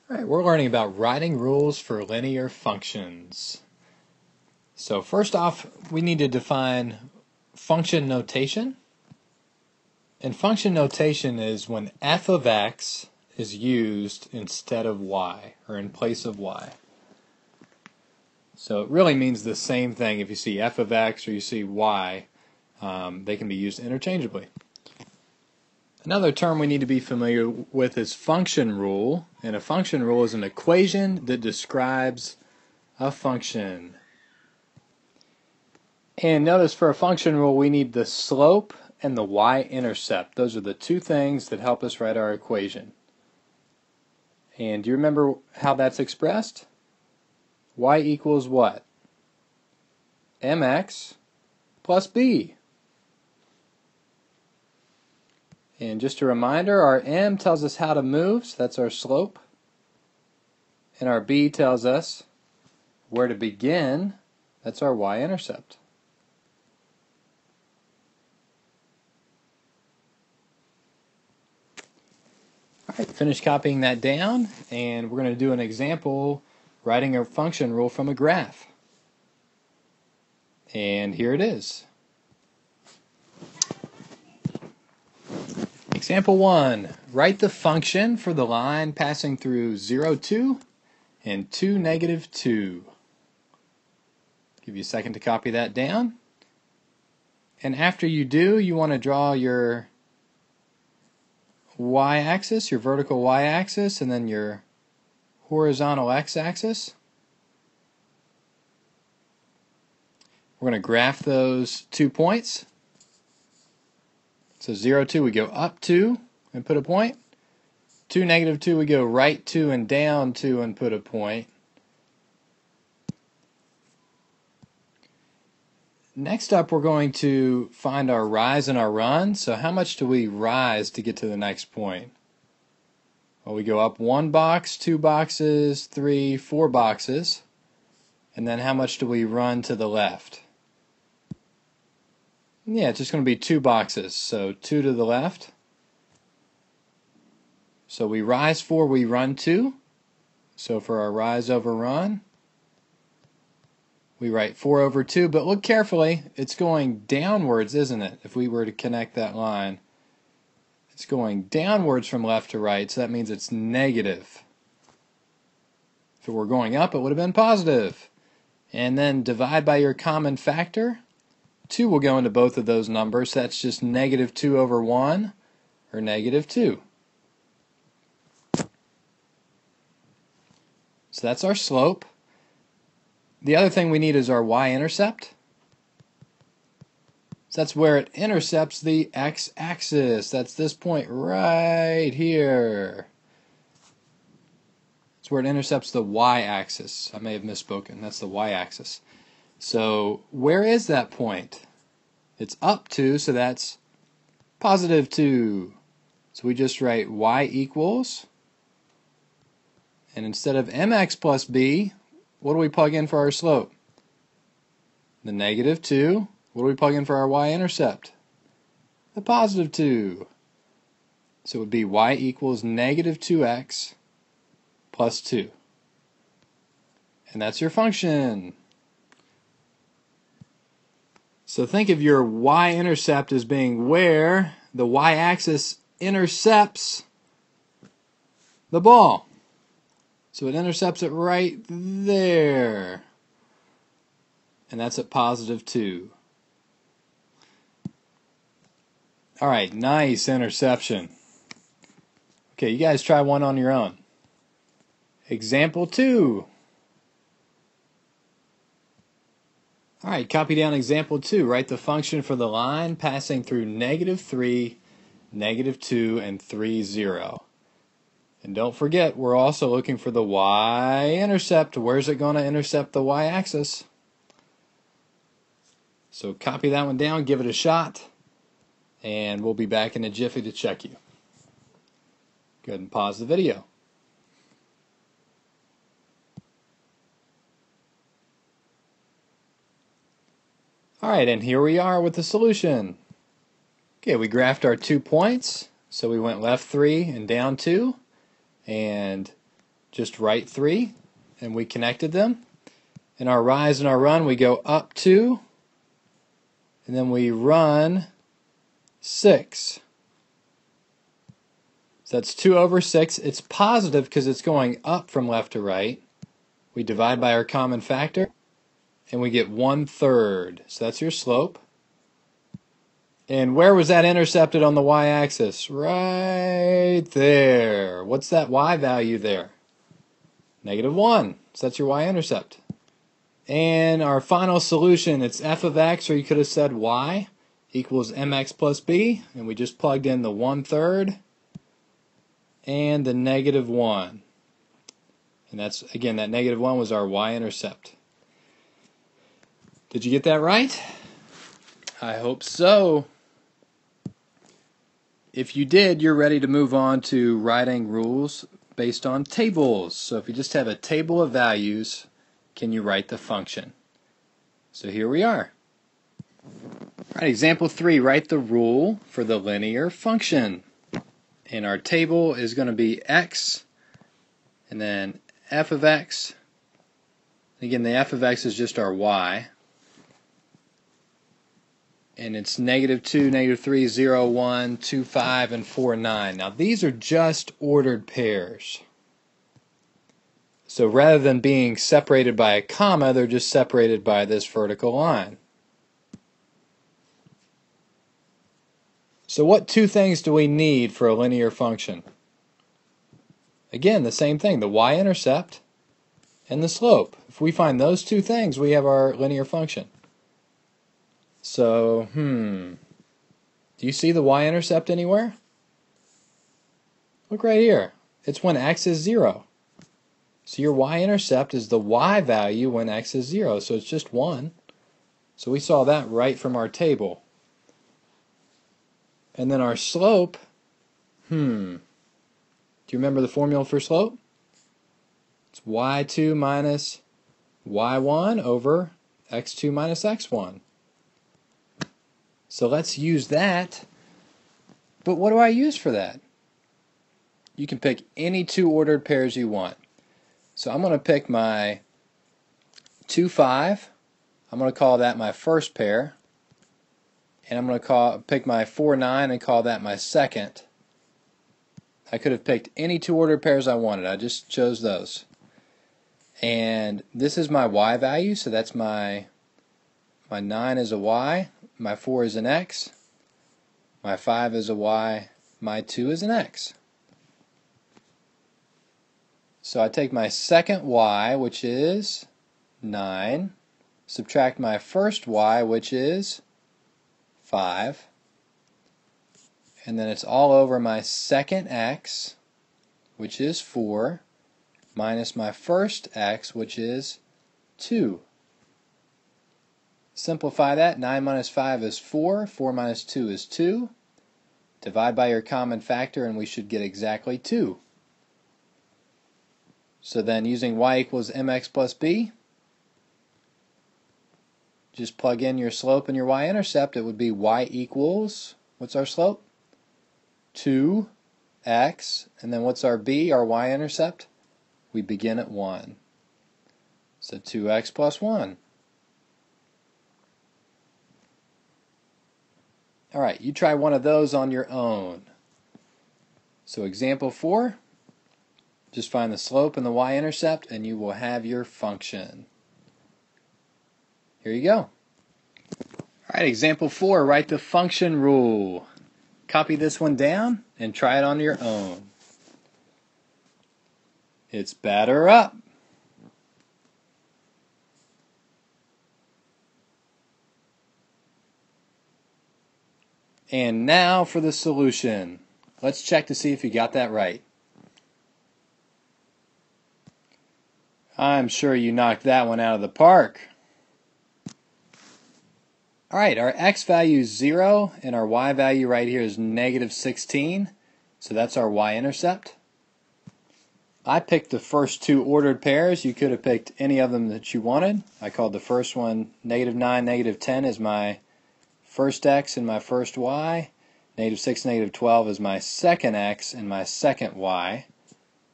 Alright, we're learning about writing rules for linear functions. So first off, we need to define function notation. And function notation is when f of x is used instead of y, or in place of y. So it really means the same thing if you see f of x or you see y. They can be used interchangeably. Another term we need to be familiar with is function rule, and a function rule is an equation that describes a function. And notice for a function rule we need the slope and the y-intercept. Those are the two things that help us write our equation. And do you remember how that's expressed? Y equals what? mx plus b. And just a reminder, our m tells us how to move, so that's our slope. And our b tells us where to begin, that's our y-intercept. Alright, finish copying that down, and we're going to do an example writing a function rule from a graph. And here it is. Example 1. Write the function for the line passing through 0, 2 and 2, negative 2. Give you a second to copy that down. And after you do, you want to draw your y-axis, your vertical y-axis, and then your horizontal x-axis. We're going to graph those 2 points. So 0, 2 we go up 2 and put a point. 2, negative 2 we go right 2 and down 2 and put a point. Next up we're going to find our rise and our run. So how much do we rise to get to the next point? Well, we go up 1 box, 2 boxes, 3, 4 boxes. And then how much do we run to the left? Yeah, it's just going to be 2 boxes, so 2 to the left. So we rise 4, we run 2. So for our rise over run, we write 4 over 2, but look carefully, it's going downwards, isn't it? If we were to connect that line, it's going downwards from left to right, so that means it's negative. If it were going up, it would have been positive. And then divide by your common factor. 2 will go into both of those numbers. So that's just negative 2 over 1, or negative 2. So that's our slope. The other thing we need is our y-intercept. So that's where it intercepts the x-axis. That's this point right here. It's where it intercepts the y-axis. I may have misspoken. That's the y-axis. So where is that point? It's up 2, so that's positive 2. So we just write y equals, and instead of mx plus b, what do we plug in for our slope? The negative 2. What do we plug in for our y-intercept? The positive 2. So it would be y equals negative 2x plus 2. And that's your function. So think of your y-intercept as being where the y-axis intercepts the ball. So it intercepts it right there. And that's at positive 2. Alright, nice interception. Okay, you guys try one on your own. Example 2. Alright, copy down example 2. Write the function for the line passing through negative 3, negative 2, and 3, 0. And don't forget, we're also looking for the y-intercept. Where's it going to intercept the y-axis? So copy that one down, give it a shot, and we'll be back in a jiffy to check you. Go ahead and pause the video. Alright, and here we are with the solution. Okay, we graphed our 2 points. So we went left 3 and down 2. And just write 3, and we connected them. In our rise and our run, we go up 2, and then we run 6. So that's 2 over 6. It's positive because it's going up from left to right. We divide by our common factor, and we get 1/3. So that's your slope. And where was that intercepted on the y-axis? Right there. What's that y value there? -1. So that's your y-intercept. And our final solution, it's f of x, or you could have said y, equals mx plus b. And we just plugged in the 1/3 and the -1. And that's, again, that -1 was our y-intercept. Did you get that right? I hope so. If you did, you're ready to move on to writing rules based on tables. So if you just have a table of values, can you write the function? So here we are. All right, example 3, write the rule for the linear function. And our table is going to be x, and then f of x. Again, the f of x is just our y. And it's -2, -3, 0, 1, 2, 5, and 4, 9. Now these are just ordered pairs. So rather than being separated by a comma, they're just separated by this vertical line. So what two things do we need for a linear function? Again, the same thing, the y-intercept and the slope. If we find those two things, we have our linear function. So, do you see the y-intercept anywhere? Look right here. It's when x is 0. So your y-intercept is the y value when x is 0. So it's just 1. So we saw that right from our table. And then our slope, do you remember the formula for slope? It's y2 minus y1 over x2 minus x1. So let's use that. But what do I use for that? You can pick any two ordered pairs you want. So I'm going to pick my 2, 5. I'm going to call that my first pair. And I'm going to pick my 4, 9 and call that my second. I could have picked any two ordered pairs I wanted. I just chose those. And this is my y value, so that's my 9 is a y, my 4 is an x, my 5 is a y, my 2 is an x. So I take my second y, which is 9, subtract my first y, which is 5, and then it's all over my second x, which is 4, minus my first x, which is 2. Simplify that. 9 minus 5 is 4. 4 minus 2 is 2. Divide by your common factor and we should get exactly 2. So then using y equals mx plus b, just plug in your slope and your y-intercept. It would be y equals, what's our slope? 2x. And then what's our b, our y-intercept? We begin at 1. So 2x plus 1. Alright, you try one of those on your own. So example 4, just find the slope and the y-intercept and you will have your function. Here you go. Alright, example 4, write the function rule. Copy this one down and try it on your own. It's batter up. And now for the solution. Let's check to see if you got that right. I'm sure you knocked that one out of the park. Alright, our x value is 0 and our y value right here is -16. So that's our y-intercept. I picked the first two ordered pairs. You could have picked any of them that you wanted. I called the first one -9, -10 is my first x and my first y. -6, -12 is my second x and my second y.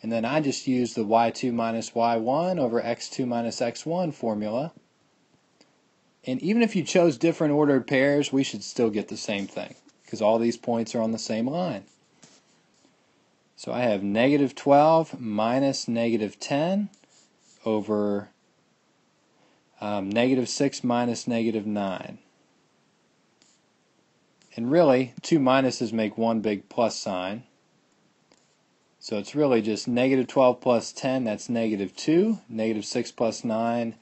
And then I just use the y2 minus y1 over x2 minus x1 formula. And even if you chose different ordered pairs, we should still get the same thing, because all these points are on the same line. So I have negative 12 minus negative 10 over negative 6 minus negative 9. And really, two minuses make one big plus sign. So it's really just negative 12 plus 10, that's negative 2. Negative 6 plus 9,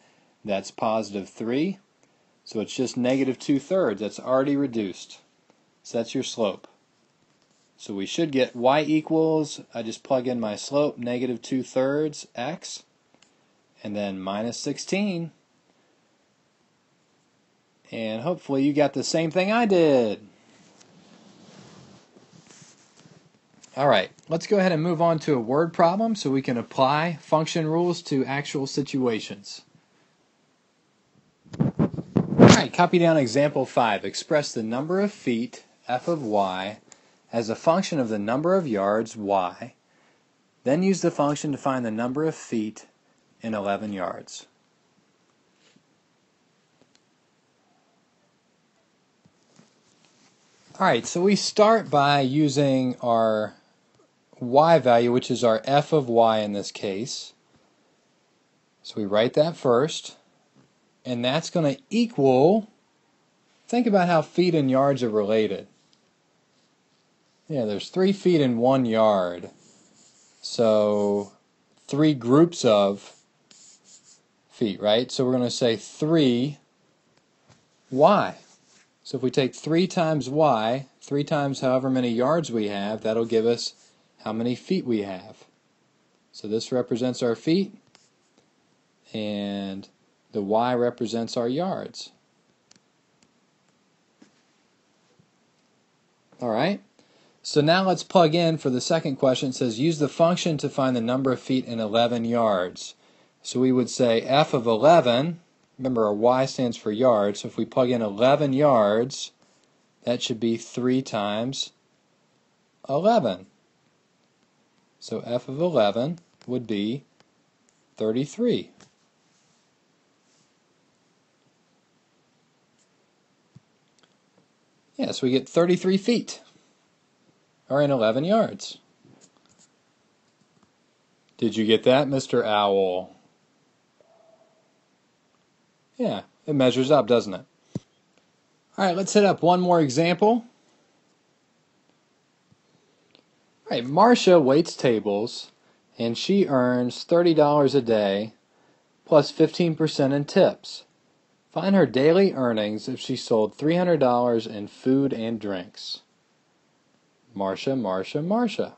that's positive 3. So it's just negative 2/3. That's already reduced. So that's your slope. So we should get y equals, I just plug in my slope, negative 2/3 x, and then minus 16. And hopefully you got the same thing I did. Alright, let's go ahead and move on to a word problem so we can apply function rules to actual situations. Alright, copy down example 5. Express the number of feet, f of y, as a function of the number of yards, y. Then use the function to find the number of feet in 11 yards. Alright, so we start by using our y value, which is our f of y in this case. So we write that first, and that's going to equal, think about how feet and yards are related. Yeah, there's 3 feet in 1 yard, so 3 groups of feet, right? So we're going to say 3y. So if we take 3 times y, 3 times however many yards we have, that'll give us how many feet we have. So this represents our feet, and the y represents our yards. Alright, so now let's plug in for the second question. It says use the function to find the number of feet in 11 yards. So we would say f of 11, remember our y stands for yards, so if we plug in 11 yards, that should be 3 times 11. So f of 11 would be 33. Yeah, so we get 33 feet, or in 11 yards. Did you get that, Mr. Owl? Yeah, it measures up, doesn't it? Alright, let's hit up one more example. Alright, Marcia waits tables, and she earns $30 a day, plus 15% in tips. Find her daily earnings if she sold $300 in food and drinks. Marcia, Marcia, Marcia.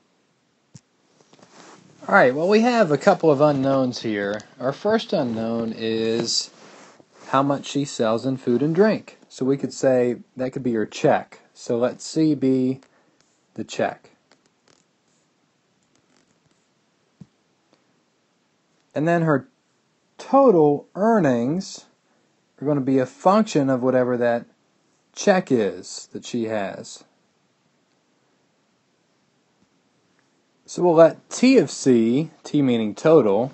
Alright, well we have a couple of unknowns here. Our first unknown is how much she sells in food and drink. So we could say that could be her check. So let C be the check. And then her total earnings are going to be a function of whatever that check is that she has. So we'll let T of C, T meaning total,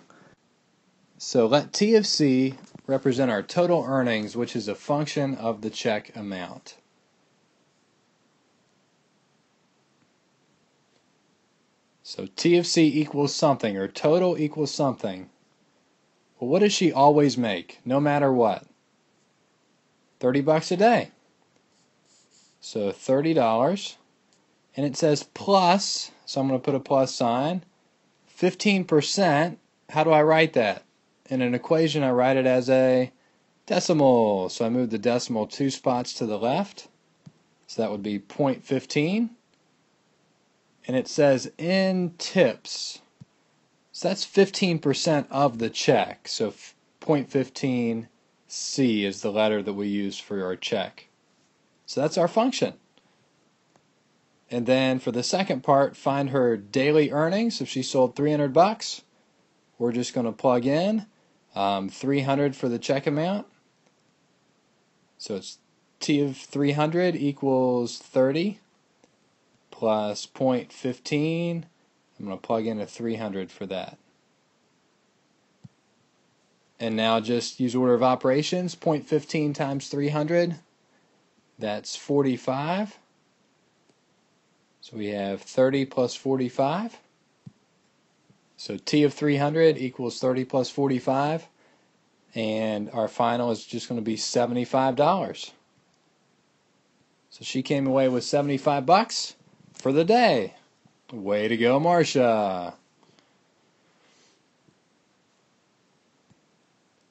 so let T of C represent our total earnings, which is a function of the check amount. So T of C equals something, or total equals something. Well, what does she always make, no matter what? $30 a day. So $30, and it says plus, so I'm going to put a plus sign, 15%. How do I write that? In an equation, I write it as a decimal. So I move the decimal 2 spots to the left. So that would be 0.15. And it says in tips. So that's 15% of the check. So 0.15 C is the letter that we use for our check. So that's our function. And then for the second part, find her daily earnings. If she sold $300, we're just going to plug in 300 for the check amount. So it's T of 300 equals 30 plus 0.15 I'm going to plug in a 300 for that. And now just use order of operations. 0.15 times 300. That's 45. So we have 30 plus 45. So T of 300 equals 30 plus 45. And our final is just going to be $75. So she came away with 75 bucks for the day. Way to go, Marcia.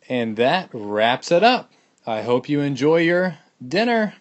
And that wraps it up. I hope you enjoy your dinner.